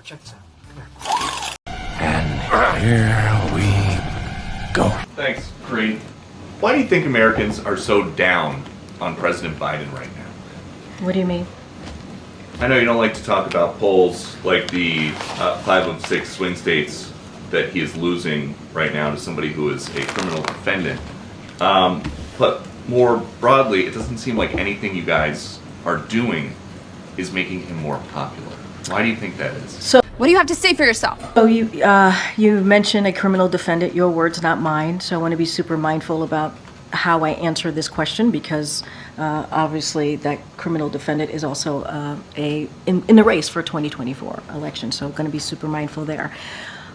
Check this out. And here we go. Thanks, Karine. Why do you think Americans are so down on President Biden right now? What do you mean? I know you don't like to talk about polls like the 5 of 6 swing states that he is losing right now to somebody who is a criminal defendant. But more broadly, it doesn't seem like anything you guys are doing is making him more popular. Why do you think that is? So, what do you have to say for yourself? oh, you mentioned a criminal defendant, your words, not mine. So I want to be super mindful about how I answer this question, because obviously that criminal defendant is also in the race for 2024 election. So I'm going to be super mindful there.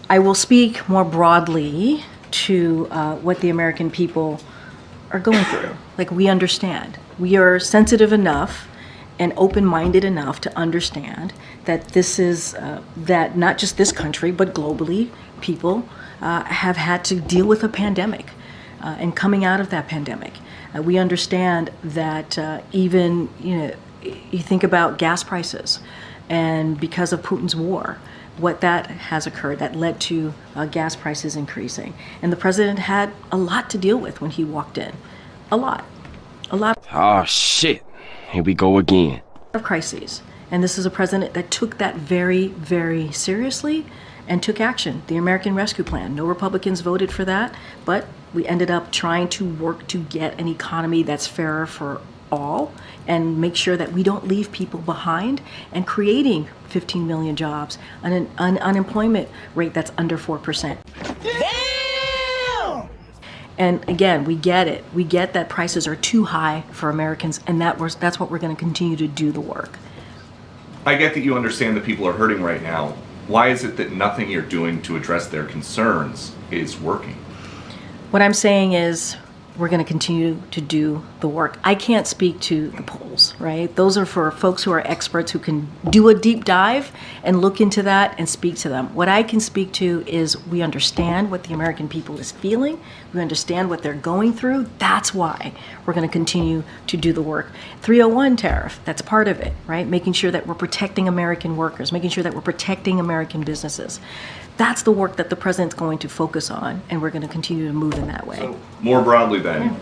I will speak more broadly to what the American people are going through. Like, we understand. We are sensitive enough and open-minded enough to understand that this is, that not just this country, but globally, people have had to deal with a pandemic and coming out of that pandemic. We understand that even, you think about gas prices, and because of Putin's war, what that has occurred that led to gas prices increasing. And the president had a lot to deal with when he walked in. A lot. Oh, shit. Here we go again. Of crises. And this is a president that took that very, very seriously and took action. The American Rescue Plan. No Republicans voted for that, but we ended up trying to work to get an economy that's fairer for all and make sure that we don't leave people behind, and creating 15 million jobs and an unemployment rate that's under 4%. Damn! And again, we get it. We get that prices are too high for Americans, and that's what we're going to continue to do the work. I get that you understand that people are hurting right now. Why is it that nothing you're doing to address their concerns is working? What I'm saying is, we're going to continue to do the work. I can't speak to the polls, right? Those are for folks who are experts who can do a deep dive and look into that and speak to them. What I can speak to is, we understand what the American people is feeling. We understand what they're going through. That's why we're going to continue to do the work. 301 tariff, that's part of it, right? Making sure that we're protecting American workers, making sure that we're protecting American businesses. That's the work that the president's going to focus on, and we're going to continue to move in that way. So, more broadly then,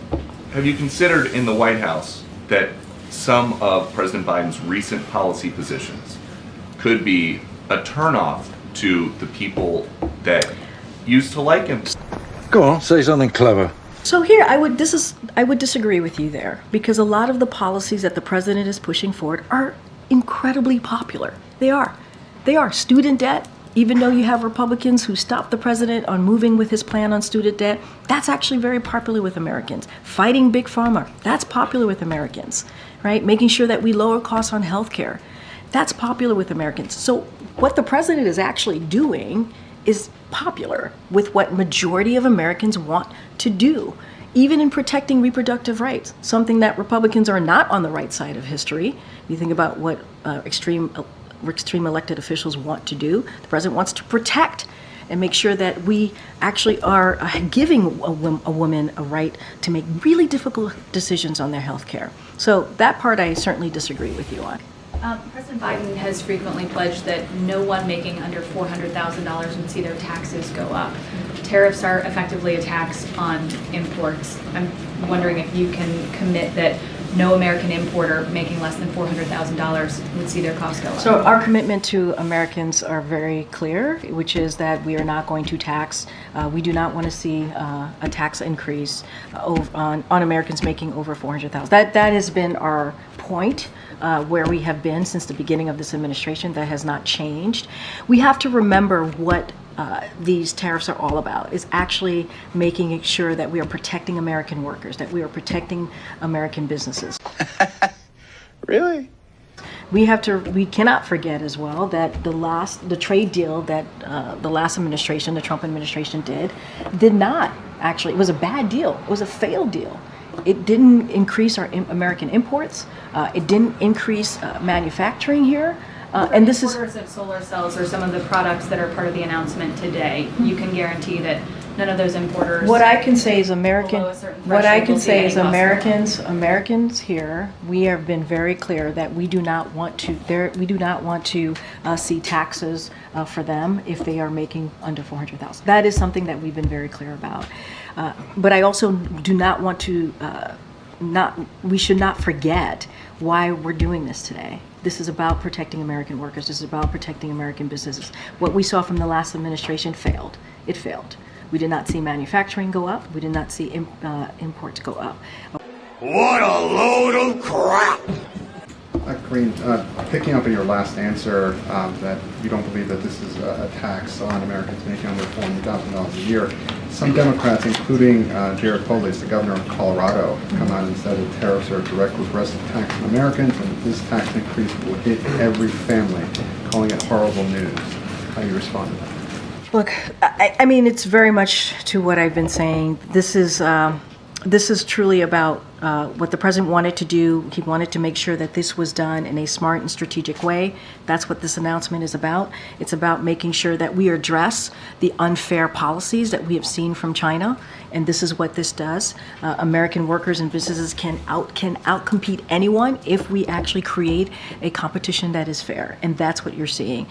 have you considered in the White House that some of President Biden's recent policy positions could be a turnoff to the people that used to like him? Go on, say something clever. So here, I would disagree with you there, because a lot of the policies that the president is pushing forward are incredibly popular. They are. Student debt. Even though you have Republicans who stopped the president on moving with his plan on student debt, that's actually very popular with Americans. Fighting Big Pharma, that's popular with Americans, right? Making sure that we lower costs on healthcare, that's popular with Americans. So what the president is actually doing is popular with what majority of Americans want to do, even in protecting reproductive rights, something that Republicans are not on the right side of history. You think about what extreme elected officials want to do. The president wants to protect and make sure that we actually are giving a woman a right to make really difficult decisions on their health care. So that part I certainly disagree with you on. President Biden has frequently pledged that no one making under $400,000 would see their taxes go up. Tariffs are effectively a tax on imports. I'm wondering if you can commit that no American importer making less than $400,000 would see their costs go up. So our commitment to Americans are very clear, which is that we are not going to tax. We do not want to see a tax increase on Americans making over $400,000. That has been our point, where we have been since the beginning of this administration. That has not changed. We have to remember what these tariffs are all about, is actually making sure that we are protecting American workers, that we are protecting American businesses. Really? We cannot forget as well that the trade deal that the last administration, the Trump administration did not actually, it was a bad deal. It was a failed deal. It didn't increase our American imports. It didn't increase manufacturing here. And this is importers of solar cells are some of the products that are part of the announcement today. You can guarantee that none of those importers. What I can say is American, Below a certain what I threshold can will say see is any Americans here, we have been very clear that we do not want to see taxes for them if they are making under 400,000. That is something that we've been very clear about. But I also do not want to, we should not forget why we're doing this today. This is about protecting American workers. This is about protecting American businesses. What we saw from the last administration failed. It failed. We did not see manufacturing go up. We did not see imports go up. What a load of crap! Karine, picking up on your last answer, that you don't believe that this is a tax on Americans making under $400,000 a year, some Democrats, including Jared Polis, the governor of Colorado, come out and said that tariffs are a direct regressive tax on Americans and that this tax increase will hit every family, calling it horrible news. How do you respond to that? Look, I mean, it's very much to what I've been saying. This is truly about what the president wanted to do. He wanted to make sure that this was done in a smart and strategic way. That's what this announcement is about. It's about making sure that we address the unfair policies that we have seen from China, and this is what this does. American workers and businesses can outcompete anyone if we actually create a competition that is fair, and that's what you're seeing.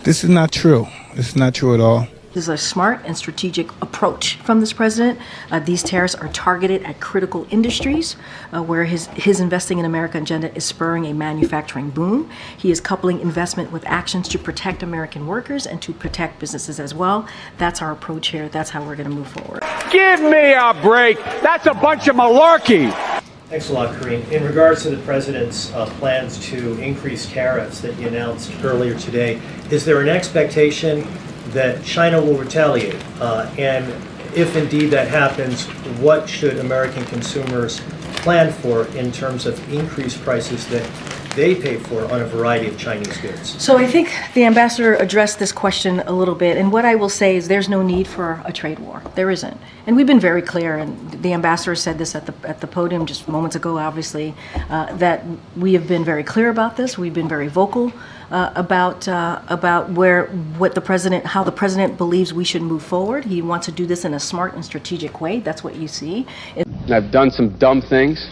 This is not true. This is not true at all. This is a smart and strategic approach from this president. These tariffs are targeted at critical industries where his investing in America agenda is spurring a manufacturing boom. He is coupling investment with actions to protect American workers and to protect businesses as well. That's our approach here. That's how we're going to move forward. Give me a break. That's a bunch of malarkey. Thanks a lot, Karine. In regards to the president's plans to increase tariffs that he announced earlier today, is there an expectation that China will retaliate? And if indeed that happens, what should American consumers plan for in terms of increased prices that they pay for on a variety of Chinese goods? So I think the ambassador addressed this question a little bit, and what I will say is there's no need for a trade war. There isn't. And we've been very clear, and the ambassador said this at the podium just moments ago, obviously, that we have been very clear about this. We've been very vocal about how the president believes we should move forward. He wants to do this in a smart and strategic way. That's what you see. I've done some dumb things,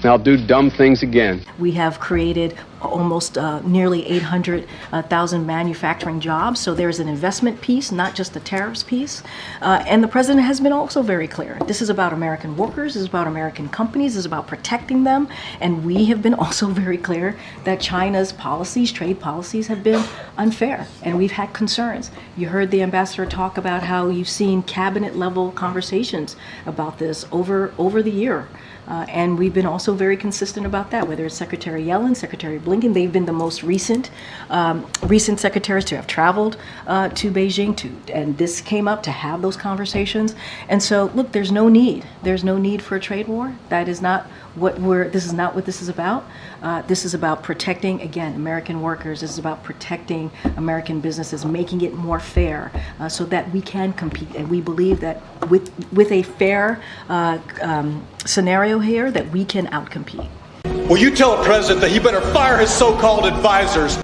and I'll do dumb things again. We have created almost nearly 800,000 manufacturing jobs. So there's an investment piece, not just the tariffs piece. And the president has been also very clear. This is about American workers, this is about American companies, this is about protecting them. And we have been also very clear that China's policies, trade policies, have been unfair. And we've had concerns. You heard the ambassador talk about how you've seen cabinet level conversations about this over the year. And we've been also very consistent about that, whether it's Secretary Yellen, Secretary Blinken. They've been the most recent secretaries to have traveled to Beijing, and this came up to have those conversations. And so, look, there's no need. There's no need for a trade war. That is not this is not what this is about. This is about protecting, again, American workers. This is about protecting American businesses, making it more fair so that we can compete. And we believe that with a fair scenario here, that we can outcompete. Will you tell the president that he better fire his so-called advisors?